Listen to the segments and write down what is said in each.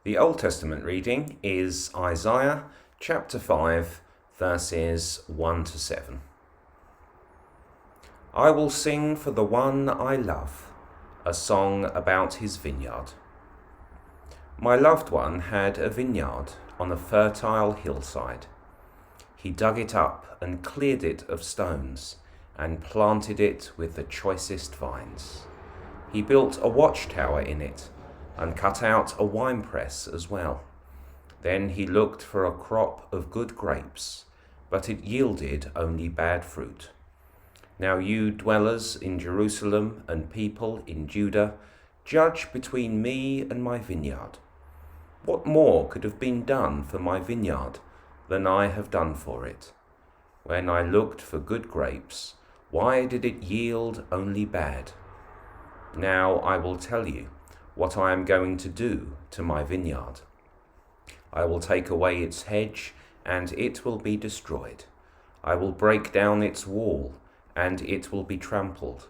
The Old Testament reading is Isaiah chapter 5, verses 1 to 7. I will sing for the one I love, a song about his vineyard. My loved one had a vineyard on a fertile hillside. He dug it up and cleared it of stones and planted it with the choicest vines. He built a watchtower in it and cut out a winepress as well. Then he looked for a crop of good grapes, but it yielded only bad fruit. Now you dwellers in Jerusalem and people in Judah, judge between me and my vineyard. What more could have been done for my vineyard than I have done for it? When I looked for good grapes, why did it yield only bad? Now I will tell you what I am going to do to my vineyard. I will take away its hedge, and it will be destroyed. I will break down its wall, and it will be trampled.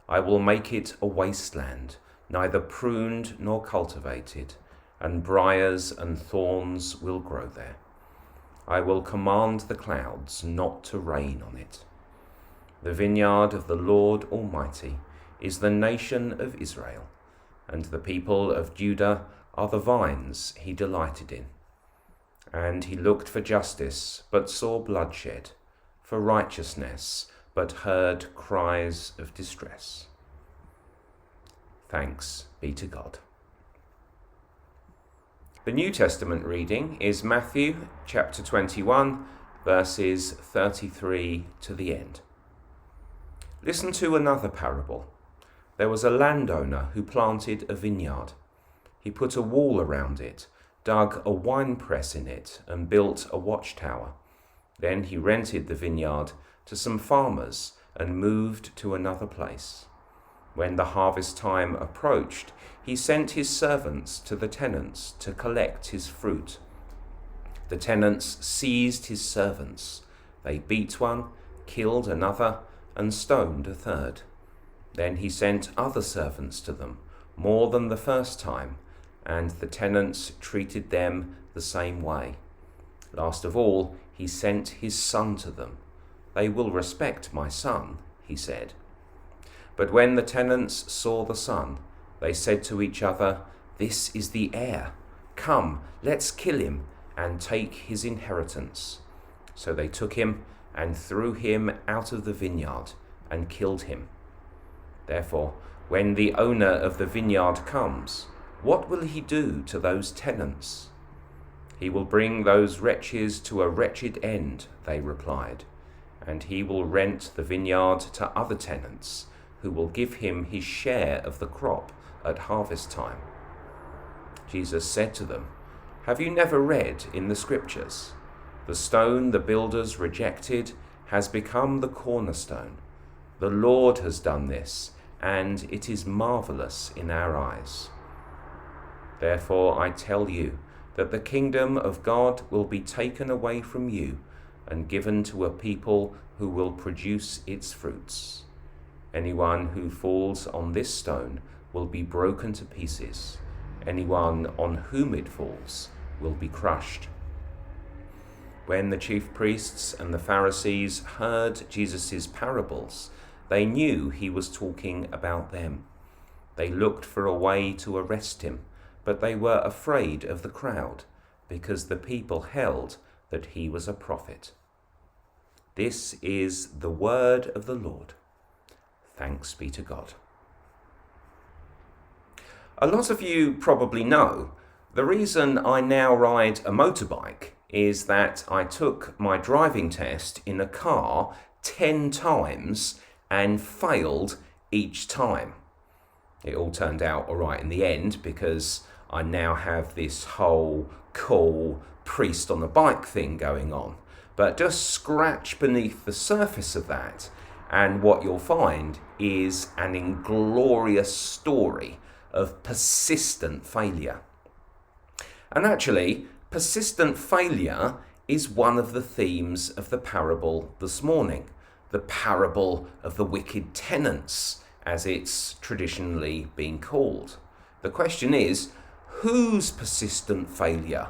I will make it a wasteland, neither pruned nor cultivated, and briars and thorns will grow there. I will command the clouds not to rain on it. The vineyard of the Lord Almighty is the nation of Israel, and the people of Judah are the vines he delighted in. And he looked for justice, but saw bloodshed, for righteousness, but heard cries of distress. Thanks be to God. The New Testament reading is Matthew chapter 21, verses 33 to the end. Listen to another parable. There was a landowner who planted a vineyard. He put a wall around it, dug a winepress in it, and built a watchtower. Then he rented the vineyard to some farmers and moved to another place. When the harvest time approached, he sent his servants to the tenants to collect his fruit. The tenants seized his servants. They beat one, killed another, and stoned a third. Then he sent other servants to them, more than the first time, and the tenants treated them the same way. Last of all, he sent his son to them. They will respect my son, he said. But when the tenants saw the son, they said to each other, "This is the heir. Come, let's kill him and take his inheritance." So they took him and threw him out of the vineyard and killed him. Therefore, when the owner of the vineyard comes, what will he do to those tenants? He will bring those wretches to a wretched end, they replied, and he will rent the vineyard to other tenants, who will give him his share of the crop at harvest time. Jesus said to them, "Have you never read in the scriptures? The stone the builders rejected has become the cornerstone. The Lord has done this, and it is marvelous in our eyes. Therefore I tell you that the kingdom of God will be taken away from you and given to a people who will produce its fruits. Anyone who falls on this stone will be broken to pieces. Anyone on whom it falls will be crushed." When the chief priests and the Pharisees heard Jesus' parables, they knew he was talking about them. They looked for a way to arrest him, but they were afraid of the crowd, because the people held that he was a prophet. This is the word of the Lord. Thanks be to God. A lot of you probably know the reason I now ride a motorbike is that I took my driving test in a car 10 times and failed each time. It all turned out all right in the end because I now have this whole cool priest on a bike thing going on. But just scratch beneath the surface of that, and what you'll find is an inglorious story of persistent failure. And actually, persistent failure is one of the themes of the parable this morning, the parable of the wicked tenants, as it's traditionally been called. The question is, whose persistent failure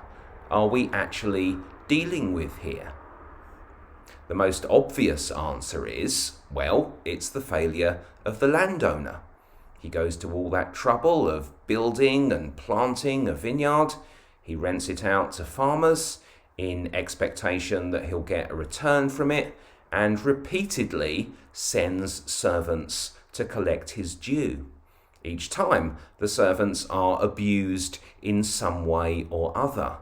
are we actually dealing with here? The most obvious answer is, well, it's the failure of the landowner. He goes to all that trouble of building and planting a vineyard. He rents it out to farmers in expectation that he'll get a return from it, and repeatedly sends servants to collect his due. Each time, the servants are abused in some way or other,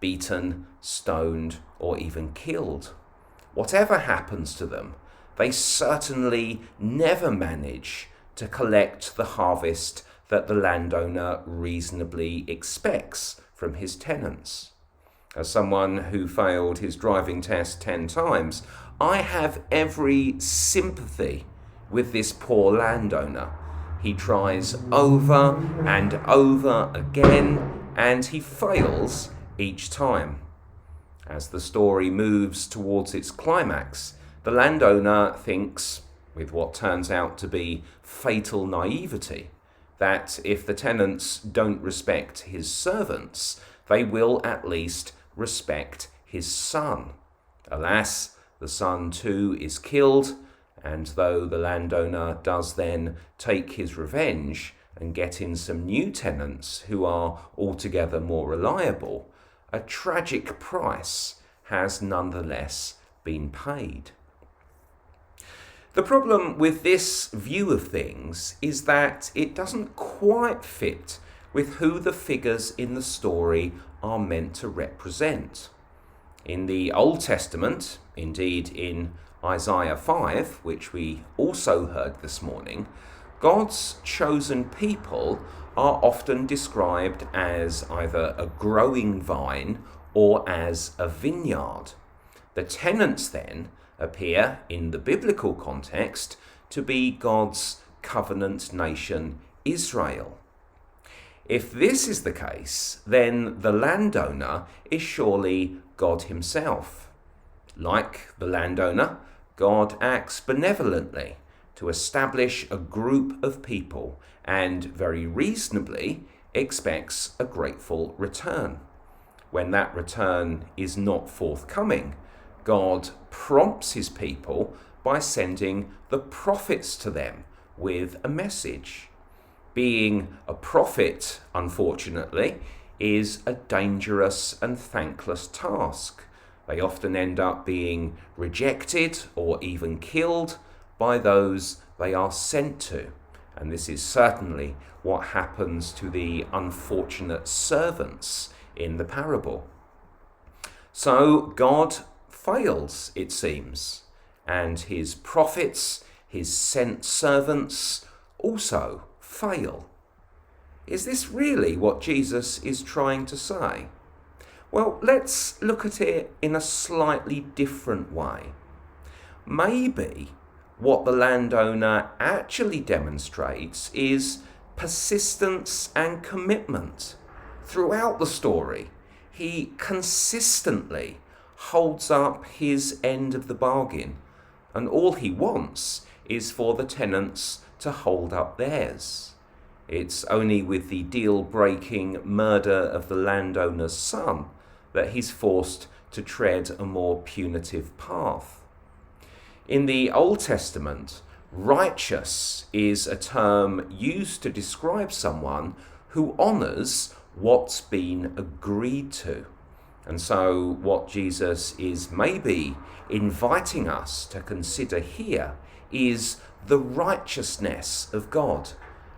beaten, stoned, or even killed. Whatever happens to them, they certainly never manage to collect the harvest that the landowner reasonably expects from his tenants. As someone who failed his driving test 10 times, I have every sympathy with this poor landowner. He tries over and over again, and he fails each time. As the story moves towards its climax, the landowner thinks, with what turns out to be fatal naivety, that if the tenants don't respect his servants, they will at least respect his son. Alas, the son too is killed, and though the landowner does then take his revenge and get in some new tenants who are altogether more reliable, a tragic price has nonetheless been paid. The problem with this view of things is that it doesn't quite fit with who the figures in the story are meant to represent. In the Old Testament, indeed in Isaiah 5, which we also heard this morning, God's chosen people are often described as either a growing vine or as a vineyard. The tenants then appear in the biblical context to be God's covenant nation, Israel. If this is the case, then the landowner is surely God himself. Like the landowner, God acts benevolently to establish a group of people and very reasonably expects a grateful return. When that return is not forthcoming, God prompts his people by sending the prophets to them with a message. Being a prophet, unfortunately, is a dangerous and thankless task. They often end up being rejected or even killed by those they are sent to. And this is certainly what happens to the unfortunate servants in the parable. So God fails, it seems, and his prophets, his sent servants, also fail. Is this really what Jesus is trying to say? Well, let's look at it in a slightly different way. Maybe what the landowner actually demonstrates is persistence and commitment. Throughout the story, he consistently holds up his end of the bargain, and all he wants is for the tenants to hold up theirs. It's only with the deal-breaking murder of the landowner's son that he's forced to tread a more punitive path. In the Old Testament, righteous is a term used to describe someone who honours what's been agreed to. And so what Jesus is maybe inviting us to consider here is the righteousness of God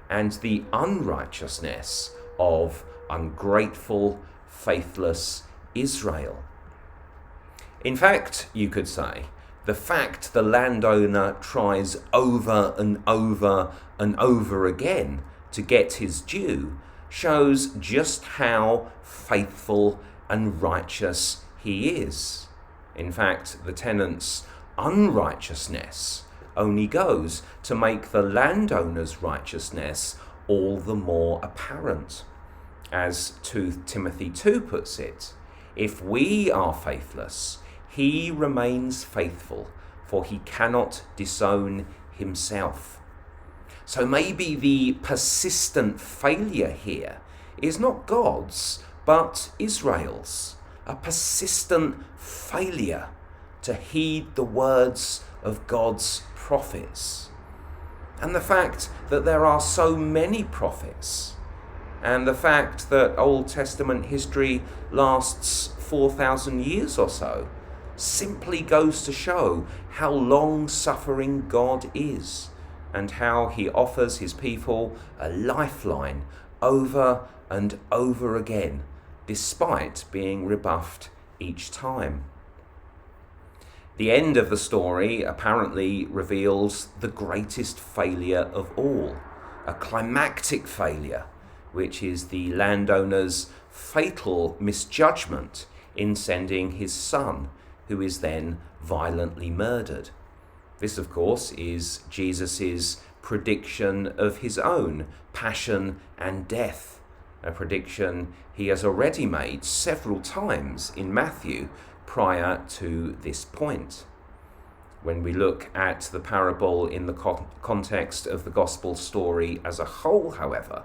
and the unrighteousness of ungrateful, faithless Israel. In fact, you could say, the fact the landowner tries over and over and over again to get his due shows just how faithful and righteous he is. In fact, the tenant's unrighteousness only goes to make the landowner's righteousness all the more apparent. As 2 Timothy 2 puts it, if we are faithless, he remains faithful, for he cannot disown himself. So maybe the persistent failure here is not God's, but Israel's, a persistent failure to heed the words of God's prophets. And the fact that there are so many prophets, and the fact that Old Testament history lasts 4,000 years or so, simply goes to show how long-suffering God is, and how he offers his people a lifeline over and over again, despite being rebuffed each time. The end of the story apparently reveals the greatest failure of all, a climactic failure, which is the landowner's fatal misjudgment in sending his son, who is then violently murdered. This, of course, is Jesus' prediction of his own passion and death, a prediction he has already made several times in Matthew prior to this point. When we look at the parable in the context of the gospel story as a whole, however,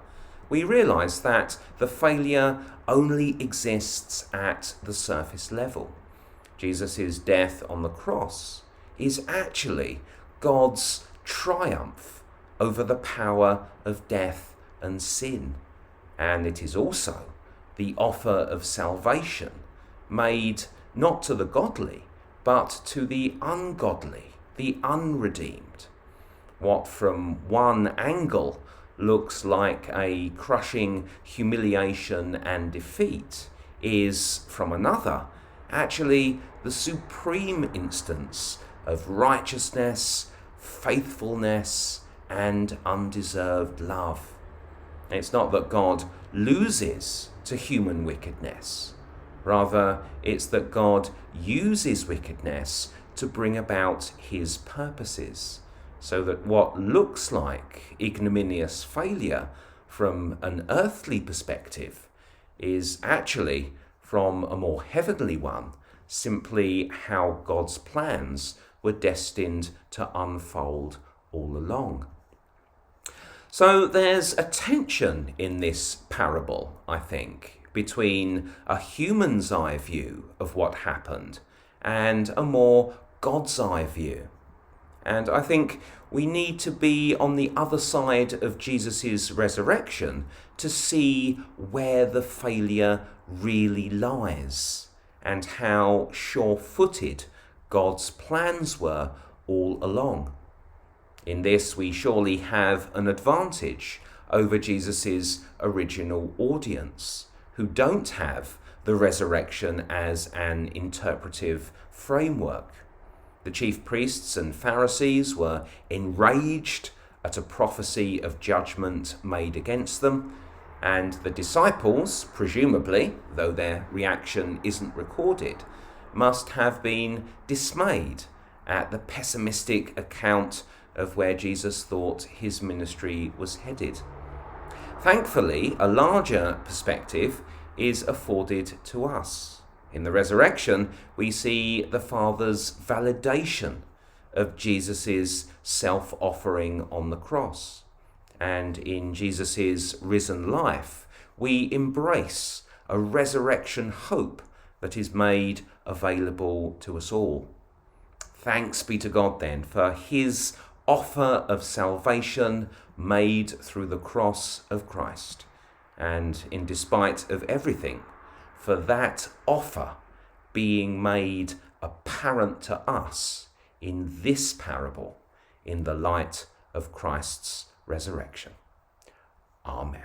we realise that the failure only exists at the surface level. Jesus' death on the cross is actually God's triumph over the power of death and sin. And it is also the offer of salvation made not to the godly, but to the ungodly, the unredeemed. What from one angle looks like a crushing humiliation and defeat is, from another, actually the supreme instance of righteousness, faithfulness, and undeserved love. It's not that God loses to human wickedness. Rather, it's that God uses wickedness to bring about his purposes, so that what looks like ignominious failure from an earthly perspective is actually, from a more heavenly one, simply how God's plans were destined to unfold all along. So there's a tension in this parable, I think, between a human's eye view of what happened and a more God's eye view. And I think we need to be on the other side of Jesus' resurrection to see where the failure really lies and how sure-footed God's plans were all along. In this, we surely have an advantage over Jesus' original audience, who don't have the resurrection as an interpretive framework. The chief priests and Pharisees were enraged at a prophecy of judgment made against them, and the disciples, presumably, though their reaction isn't recorded, must have been dismayed at the pessimistic account of where Jesus thought his ministry was headed. Thankfully, a larger perspective is afforded to us. In the resurrection, we see the Father's validation of Jesus' self-offering on the cross. And in Jesus' risen life, we embrace a resurrection hope that is made available to us all. Thanks be to God then for his offer of salvation made through the cross of Christ. And in despite of everything, for that offer being made apparent to us in this parable in the light of Christ's resurrection. Amen.